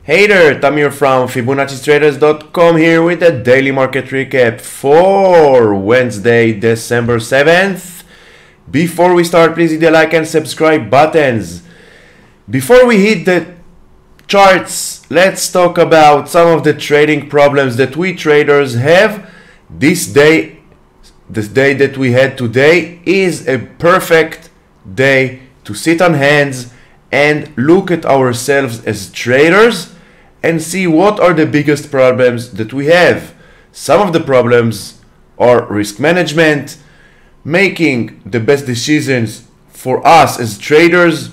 Hey there, Tamir from Fibonaccis-Traders.com here with a daily market recap for Wednesday, December 7th. Before we start, please hit the like and subscribe buttons. Before we hit the charts, let's talk about some of the trading problems that we traders have. This day that we had today is a perfect day to sit on hands and look at ourselves as traders and see what are the biggest problems that we have. Some of the problems are risk management, making the best decisions for us as traders,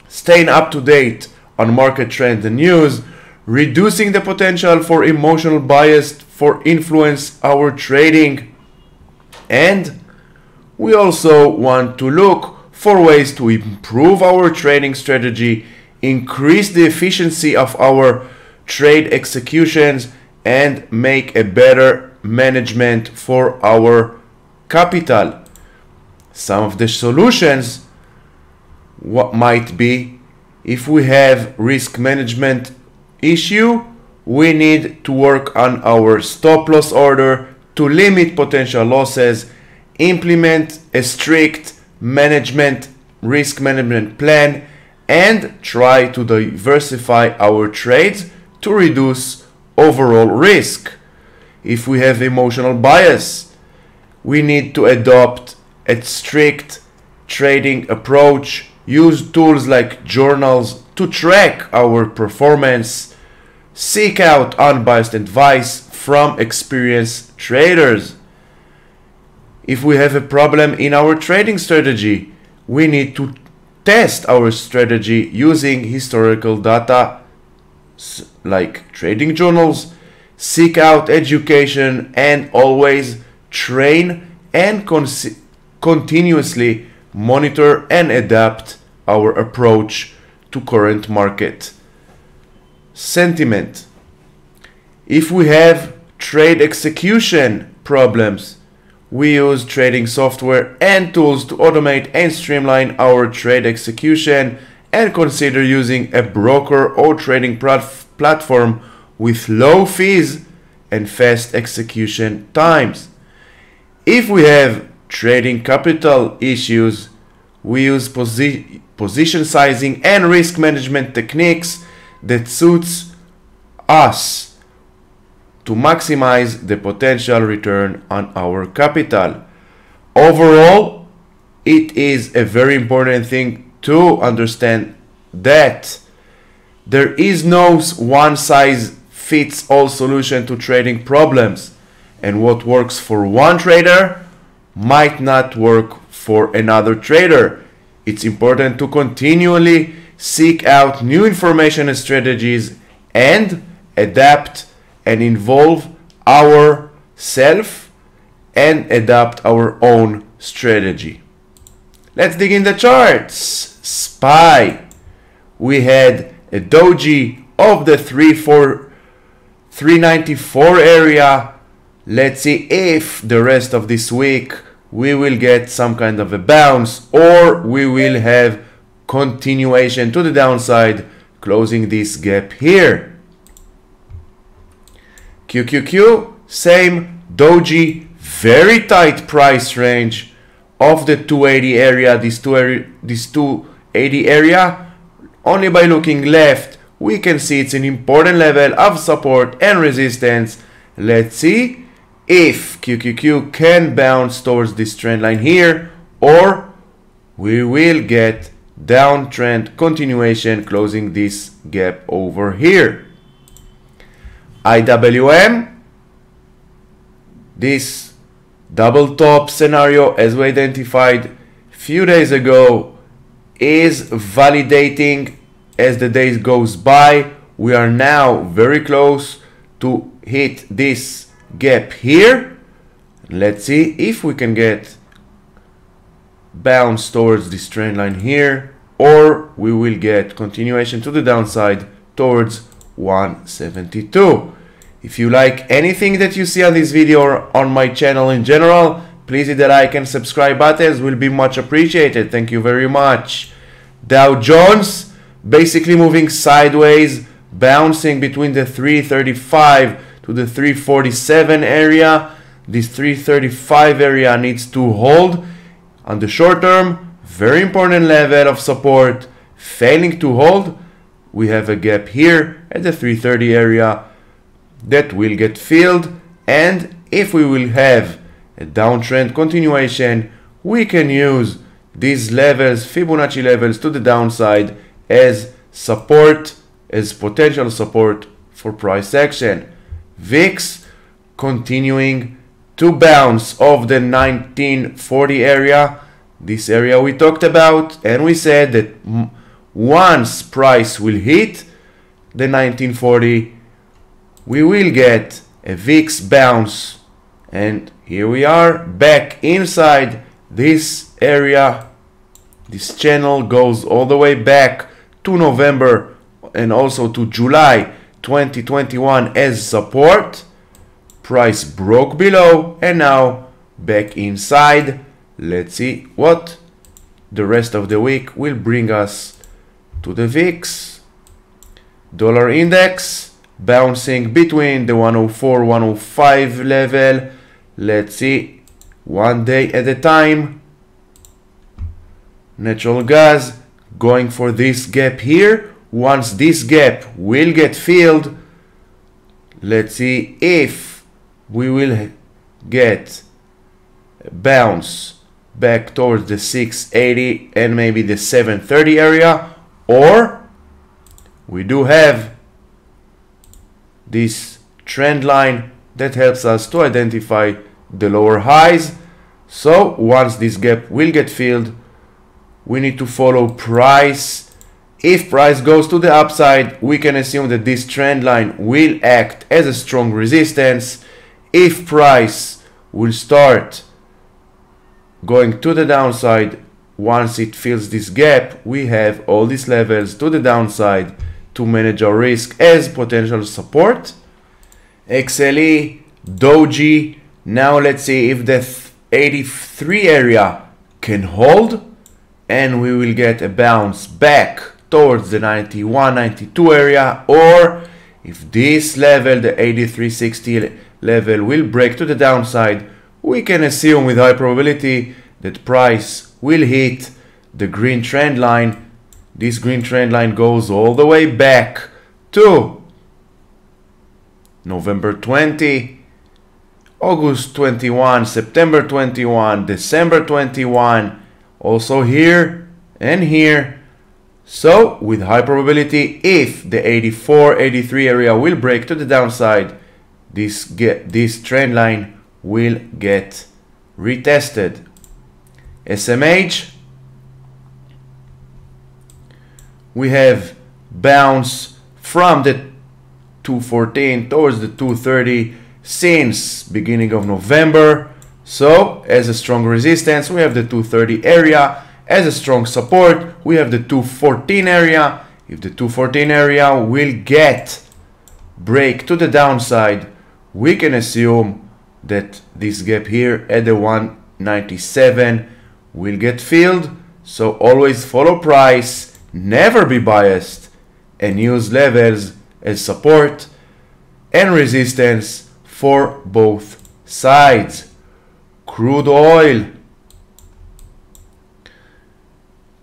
staying up to date on market trends and news, reducing the potential for emotional bias for influence our trading, and we also want to look for ways to improve our trading strategy, increase the efficiency of our trade executions, and make a better management for our capital. Some of the solutions might be, if we have risk management issue, we need to work on our stop loss order to limit potential losses, implement a strict risk management plan, and try to diversify our trades to reduce overall risk. If we have emotional bias, we need to adopt a strict trading approach, use tools like journals to track our performance, seek out unbiased advice from experienced traders. If we have a problem in our trading strategy, we need to test our strategy using historical data like trading journals, seek out education, and always train and continuously monitor and adapt our approach to current market sentiment. If we have trade execution problems, we use trading software and tools to automate and streamline our trade execution, and consider using a broker or trading platform with low fees and fast execution times. If we have trading capital issues, we use position sizing and risk management techniques that suits us to maximize the potential return on our capital. Overall, it is a very important thing to understand that there is no one-size-fits-all solution to trading problems, and what works for one trader might not work for another trader. It's important to continually seek out new information and strategies and adapt and involve ourselves and adapt our own strategy. Let's dig in the charts. SPY. We had a doji of the 394 area. Let's see if the rest of this week we will get some kind of a bounce, or we will have continuation to the downside, closing this gap here. QQQ, same doji, very tight price range of the 280 area, this 280 area. Only by looking left, we can see it's an important level of support and resistance. Let's see if QQQ can bounce towards this trend line here, or we will get downtrend continuation, closing this gap over here. IWM, this double top scenario, as we identified a few days ago, is validating as the days goes by. We are now very close to hit this gap here. Let's see if we can get bounce towards this trend line here, or we will get continuation to the downside towards 172. If you like anything that you see on this video or on my channel in general, please hit the like and subscribe buttons, will be much appreciated. Thank you very much. Dow Jones basically moving sideways, bouncing between the 335 to the 347 area. This 335 area needs to hold on the short term. Very important level of support. Failing to hold, we have a gap here at the 330 area that will get filled, and if we will have a downtrend continuation, we can use these levels, Fibonacci levels, to the downside as support, as potential support for price action. VIX continuing to bounce off the 1940 area, this area we talked about, and we said that once price will hit the 1940, we will get a VIX bounce, and here we are back inside this area. This channel goes all the way back to November and also to July 2021 as support. Price broke below and now back inside. Let's see what the rest of the week will bring us to the VIX. Dollar index bouncing between the 104 105 level. Let's see, one day at a time. Natural gas going for this gap here. Once this gap will get filled, let's see if we will get a bounce back towards the 680 and maybe the 730 area, or we do have this trend line that helps us to identify the lower highs. So once this gap will get filled, we need to follow price. If price goes to the upside, we can assume that this trend line will act as a strong resistance. If price will start going to the downside, once it fills this gap, we have all these levels to the downside to manage our risk as potential support. XLE, Doji. Now let's see if the 83 area can hold, and we will get a bounce back towards the 91, 92 area, or if this level, the 83.60 level, will break to the downside, we can assume with high probability that price will hit the green trend line. This green trend line goes all the way back to November 20, August 21, September 21, December 21, also here and here. So with high probability, if the 84, 83 area will break to the downside, this trend line will get retested. SMH, we have bounce from the 214 towards the 230 since beginning of November. So as a strong resistance, we have the 230 area. As a strong support, we have the 214 area. If the 214 area will get break to the downside, we can assume that this gap here at the 197 will get filled. So always follow price, never be biased, and use levels as support and resistance for both sides. Crude oil,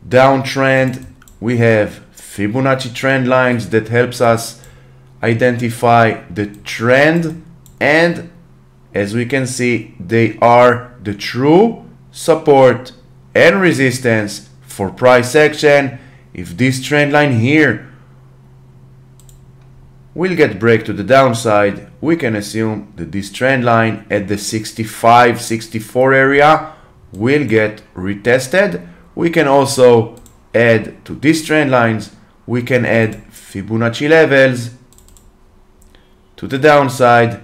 downtrend. We have Fibonacci trend lines that helps us identify the trend, and as we can see, they are the true support and resistance for price action. If this trend line here will get break to the downside, we can assume that this trend line at the 65, 64 area will get retested. We can also add to these trend lines, we can add Fibonacci levels to the downside,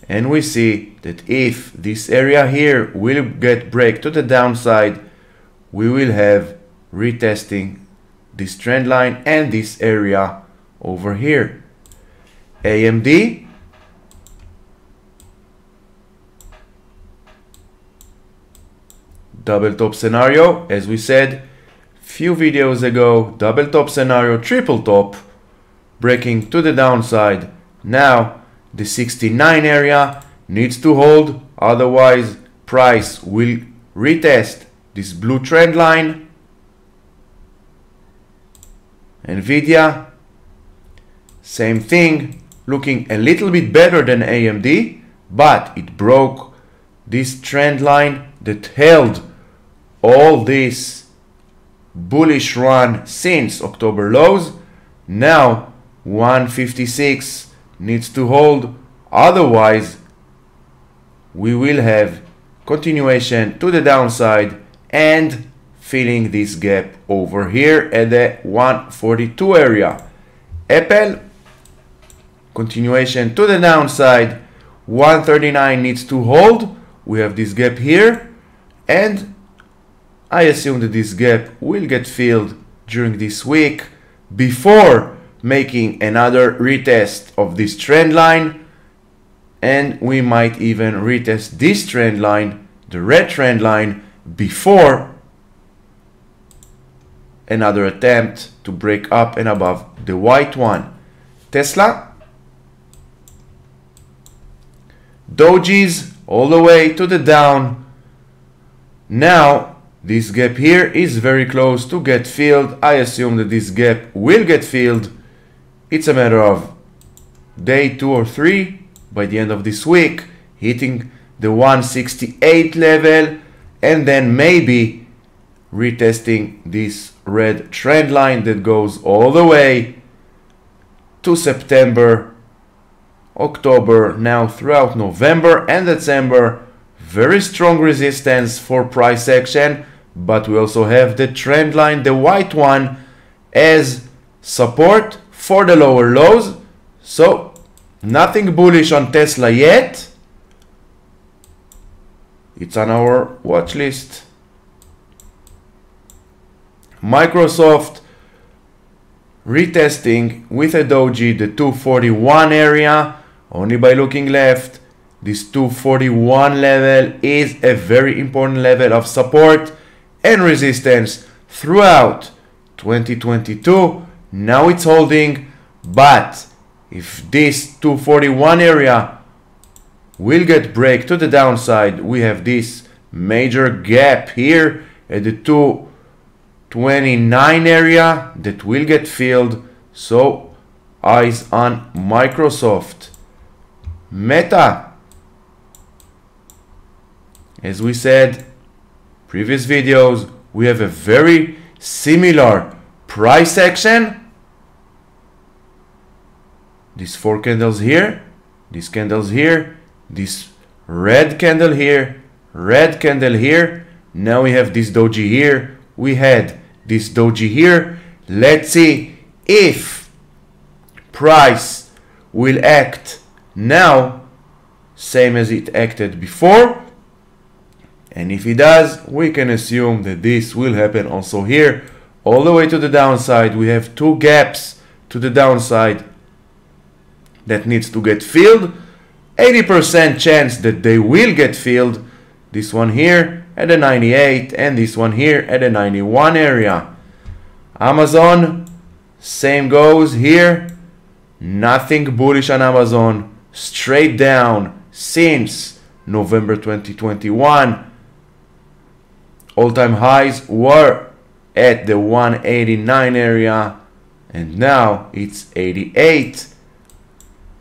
and we see that if this area here will get break to the downside, we will have retesting this trend line and this area over here. AMD, double top scenario, as we said few videos ago, double top scenario, triple top, breaking to the downside. Now the 69 area needs to hold, otherwise price will retest this blue trend line. NVIDIA, same thing, looking a little bit better than AMD, but it broke this trend line that held all this bullish run since October lows. Now 156 needs to hold, otherwise we will have continuation to the downside and filling this gap over here at the 142 area. Apple, continuation to the downside, 139 needs to hold. We have this gap here, and I assume that this gap will get filled during this week before making another retest of this trend line, and we might even retest this trend line, the red trend line, before another attempt to break up and above the white one. Tesla, dojis all the way to the down. Now this gap here is very close to get filled. I assume that this gap will get filled. It's a matter of day 2 or 3 by the end of this week, hitting the 168 level and then maybe retesting this red trend line that goes all the way to September, October, now throughout November and December. Very strong resistance for price action, but we also have the trend line, the white one, as support for the lower lows. So nothing bullish on Tesla yet. It's on our watch list. Microsoft retesting with a doji the 241 area. Only by looking left, this 241 level is a very important level of support and resistance throughout 2022. Now it's holding, but if this 241 area will get break to the downside, we have this major gap here at the 229 area that will get filled. So eyes on Microsoft. Meta, as we said previous videos, we have a very similar price action. These 4 candles here, these candles here, this red candle here, red candle here. Now we have this doji here, we had this doji here. Let's see if price will act now same as it acted before, and if it does, we can assume that this will happen also here all the way to the downside. We have 2 gaps to the downside that needs to get filled. 80% chance that they will get filled. This one here at the 98 and this one here at the 91 area. Amazon, same goes here. Nothing bullish on Amazon. Straight down since November 2021. All-time highs were at the 189 area and now it's 88.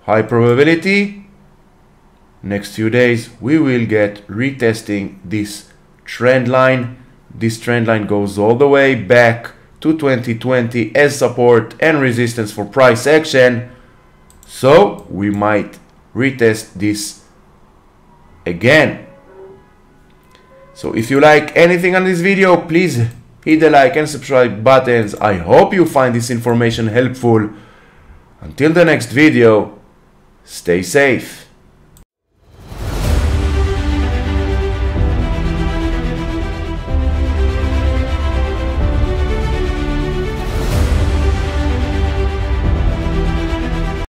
High probability next few days we will get retesting this trend line. This trend line goes all the way back to 2020 as support and resistance for price action, so we might retest this again. So if you like anything on this video, please hit the like and subscribe buttons. I hope you find this information helpful. Until the next video, stay safe.